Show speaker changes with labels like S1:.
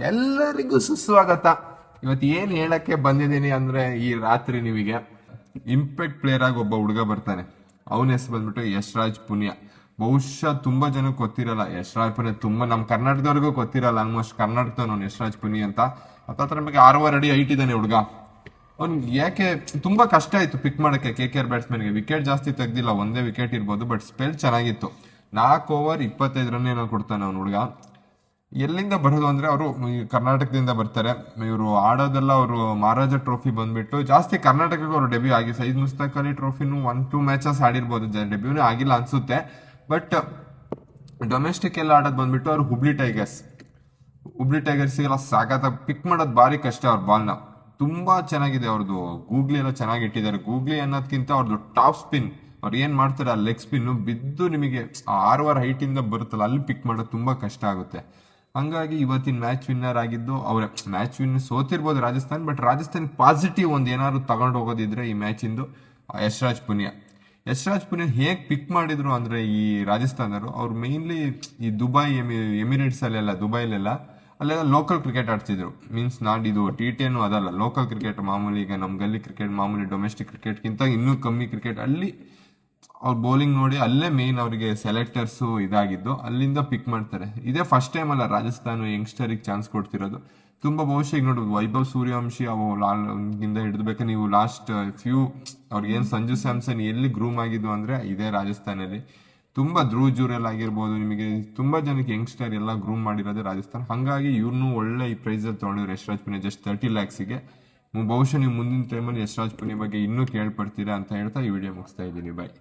S1: ಎಲ್ಲರಿಗೂ ಸುಸ್ವಾಗತ. ಇವತ್ತು ಏನ್ ಹೇಳಕ್ಕೆ ಬಂದಿದ್ದೀನಿ ಅಂದ್ರೆ, ಈ ರಾತ್ರಿ ನಿಮಗೆ ಇಂಪ್ಯಾಕ್ಟ್ ಪ್ಲೇಯರ್ ಆಗಿ ಒಬ್ಬ ಹುಡುಗ ಬರ್ತಾನೆ. ಅವನ ಹೆಸರು ಬಂದ್ಬಿಟ್ಟು ಯಶ್ರಾಜ್ ಪುನಿಯಾ. ಬಹುಶಃ ತುಂಬಾ ಜನಕ್ಕೆ ಗೊತ್ತಿರಲ್ಲ ಯಶ್ರಾಜ್ ಪುನಿಯಾ. ತುಂಬಾ ನಮ್ಮ ಕರ್ನಾಟಕದವ್ರಿಗೂ ಗೊತ್ತಿರಲ್ಲ. ಆಲ್ಮೋಸ್ಟ್ ಕರ್ನಾಟಕದವನು ಯಶ್ರಾಜ್ ಪುನಿಯಾ ಅಂತ. ಹತ್ತತ್ರ ನಮಗೆ 6 ಅಡಿ ಹೈಟ್ ಇದ್ದಾನೆ ಹುಡುಗ. ಅವ್ನ್ ಯಾಕೆ ತುಂಬಾ ಕಷ್ಟ ಆಯ್ತು ಪಿಕ್ ಮಾಡಕ್ಕೆ. KKR ಬ್ಯಾಟ್ಸ್ಮನ್ಗೆ ವಿಕೆಟ್ ಜಾಸ್ತಿ ತೆಗ್ದಿಲ್ಲ, ಒಂದೇ ವಿಕೆಟ್ ಇರ್ಬೋದು, ಬಟ್ ಸ್ಪೆಲ್ ಚೆನ್ನಾಗಿತ್ತು. 4 ಓವರ್ 25 ರನ್ ಏನೋ ಕೊಡ್ತಾನೆ ಅವ್ನ ಹುಡುಗ. ಎಲ್ಲಿಂದ ಬರೋದು ಅಂದ್ರೆ, ಅವರು ಕರ್ನಾಟಕದಿಂದ ಬರ್ತಾರೆ. ಇವರು ಆಡೋದೆಲ್ಲ ಅವರು ಮಹಾರಾಜ ಟ್ರೋಫಿ ಬಂದ್ಬಿಟ್ಟು ಜಾಸ್ತಿ ಕರ್ನಾಟಕಕ್ಕೆ ಅವರು ಡೆಬ್ಯೂ ಆಗಿ ಸೈದ್ ಮುಸ್ತಾಕ್ ಅಲಿ ಟ್ರೋಫಿನೂ 1-2 ಮ್ಯಾಚಸ್ ಆಡಿರ್ಬೋದು, ಡೆಬ್ಯೂನೇ ಆಗಿಲ್ಲ ಅನ್ಸುತ್ತೆ. ಬಟ್ ಡೊಮೆಸ್ಟಿಕ್ ಎಲ್ಲ ಆಡೋದು ಬಂದ್ಬಿಟ್ಟು ಅವ್ರು ಹುಬ್ಳಿ ಟೈಗರ್ಸ್ಗೆಲ್ಲ ಸಾಕತ್ತ ಪಿಕ್ ಮಾಡೋದು ಭಾರಿ ಕಷ್ಟ. ಅವ್ರ ಬಾಲ್ನ ತುಂಬಾ ಚೆನ್ನಾಗಿದೆ ಅವ್ರದ್ದು. ಗೂಗ್ಲಿ ಎಲ್ಲ ಚೆನ್ನಾಗಿ ಇಟ್ಟಿದ್ದಾರೆ. ಗೂಗ್ಲಿ ಅನ್ನೋದಕ್ಕಿಂತ ಅವ್ರದ್ದು ಟಾಪ್ ಸ್ಪಿನ್, ಅವ್ರು ಏನ್ ಮಾಡ್ತಾರೆ ಆ ಲೆಗ್ ಸ್ಪಿನ್ ಬಿದ್ದು ನಿಮಗೆ 6 ಓವರ್ ಹೈಟ್ ಇಂದ ಬರುತ್ತಲ್ಲ, ಅಲ್ಲಿ ಪಿಕ್ ಮಾಡೋದು ತುಂಬಾ ಕಷ್ಟ ಆಗುತ್ತೆ. ಹಂಗಾಗಿ ಇವತ್ತಿನ ಮ್ಯಾಚ್ ವಿನ್ನರ್ ಆಗಿದ್ದು ಅವ್ರೆ. ಮ್ಯಾಚ್ ವಿನ್ ಸೋತಿರ್ಬೋದು ರಾಜಸ್ಥಾನ್, ಬಟ್ ರಾಜಸ್ಥಾನ್ ಪಾಸಿಟಿವ್ ಒಂದ್ ಏನಾದ್ರು ತಗೊಂಡು ಹೋಗೋದಿದ್ರೆ ಈ ಮ್ಯಾಚ್ ಇಂದು ಯಶ್ರಾಜ್ ಪುನಿಯಾ ಹೇಗ್ ಪಿಕ್ ಮಾಡಿದ್ರು ಅಂದ್ರೆ, ಈ ರಾಜಸ್ಥಾನರು ಅವ್ರು ಮೇನ್ಲಿ ಈ ದುಬೈ ಎಮಿರೇಟ್ಸ್ ಅಲ್ಲೆಲ್ಲ, ದುಬೈಲೆಲ್ಲ ಅಲ್ಲೆಲ್ಲ ಲೋಕಲ್ ಕ್ರಿಕೆಟ್ ಆಡ್ತಿದ್ರು. ಮೀನ್ಸ್ ಇದು T10 ಅದಲ್ಲ, ಲೋಕಲ್ ಕ್ರಿಕೆಟ್ ಮಾಮೂಲಿ. ಈಗ ನಮ್ ಗಲ್ಲಿ ಕ್ರಿಕೆಟ್ ಮಾಮೂಲಿ, ಡೊಮೆಸ್ಟಿಕ್ ಕ್ರಿಕೆಟ್ಗಿಂತ ಇನ್ನೂ ಕಮ್ಮಿ ಕ್ರಿಕೆಟ್. ಅಲ್ಲಿ ಅವ್ರ ಬೌಲಿಂಗ್ ನೋಡಿ ಅಲ್ಲೇ ಮೇನ್ ಅವರಿಗೆ ಸೆಲೆಕ್ಟರ್ಸ್ ಇದಾಗಿದ್ದು, ಅಲ್ಲಿಂದ ಪಿಕ್ ಮಾಡ್ತಾರೆ. ಇದೇ ಫಸ್ಟ್ ಟೈಮ್ ಅಲ್ಲ ರಾಜಸ್ಥಾನ ಯಂಗ್ಸ್ಟರಿಗೆ ಚಾನ್ಸ್ ಕೊಡ್ತಿರೋದು. ತುಂಬಾ ಬಹುಶಃ ಈಗ ನೋಡ್ಬೋದು ವೈಭವ್ ಸೂರ್ಯವಂಶಿ ಗಿಂದ ಹಿಡಿದ್ಬೇಕು ನೀವು ಲಾಸ್ಟ್ ಫ್ಯೂ ಅವ್ರಿಗೇನು ಸಂಜು ಸ್ಯಾಮ್ಸನ್ ಎಲ್ಲಿ ಗ್ರೂಮ್ ಆಗಿದ್ದು ಅಂದ್ರೆ ಇದೇ ರಾಜಸ್ಥಾನಲ್ಲಿ. ತುಂಬಾ ಧ್ರುವ್ ಜುರೇಲ್ ಆಗಿರ್ಬೋದು, ನಿಮಗೆ ತುಂಬಾ ಜನಕ್ಕೆ ಯಂಗ್ಸ್ಟರ್ ಎಲ್ಲ ಗ್ರೂಮ್ ಮಾಡಿರೋದೇ ರಾಜಸ್ಥಾನ್. ಹಂಗಾಗಿ ಇವ್ರನ್ನೂ ಒಳ್ಳೆ ಈ ಪ್ರೈಸ್ ಅಲ್ಲಿ ತಗೊಂಡಿದ್ರು ಯಶ್ರಾಜ್ ಪುನಿಯಾ, ಜಸ್ಟ್ 30 lakhsಗೆ. ಬಹುಶಃ ನೀವು ಮುಂದಿನ ಟೈಮಲ್ಲಿ ಯಶ್ರಾಜ್ ಪುನಿಯಾ ಬಗ್ಗೆ ಇನ್ನೂ ಕೇಳ್ಪಡ್ತೀರಾ ಅಂತ ಹೇಳ್ತಾ ಈ ವಿಡಿಯೋ ಮುಗಿಸ್ತಾ ಇದ್ದೀನಿ. ಬಾಯ್.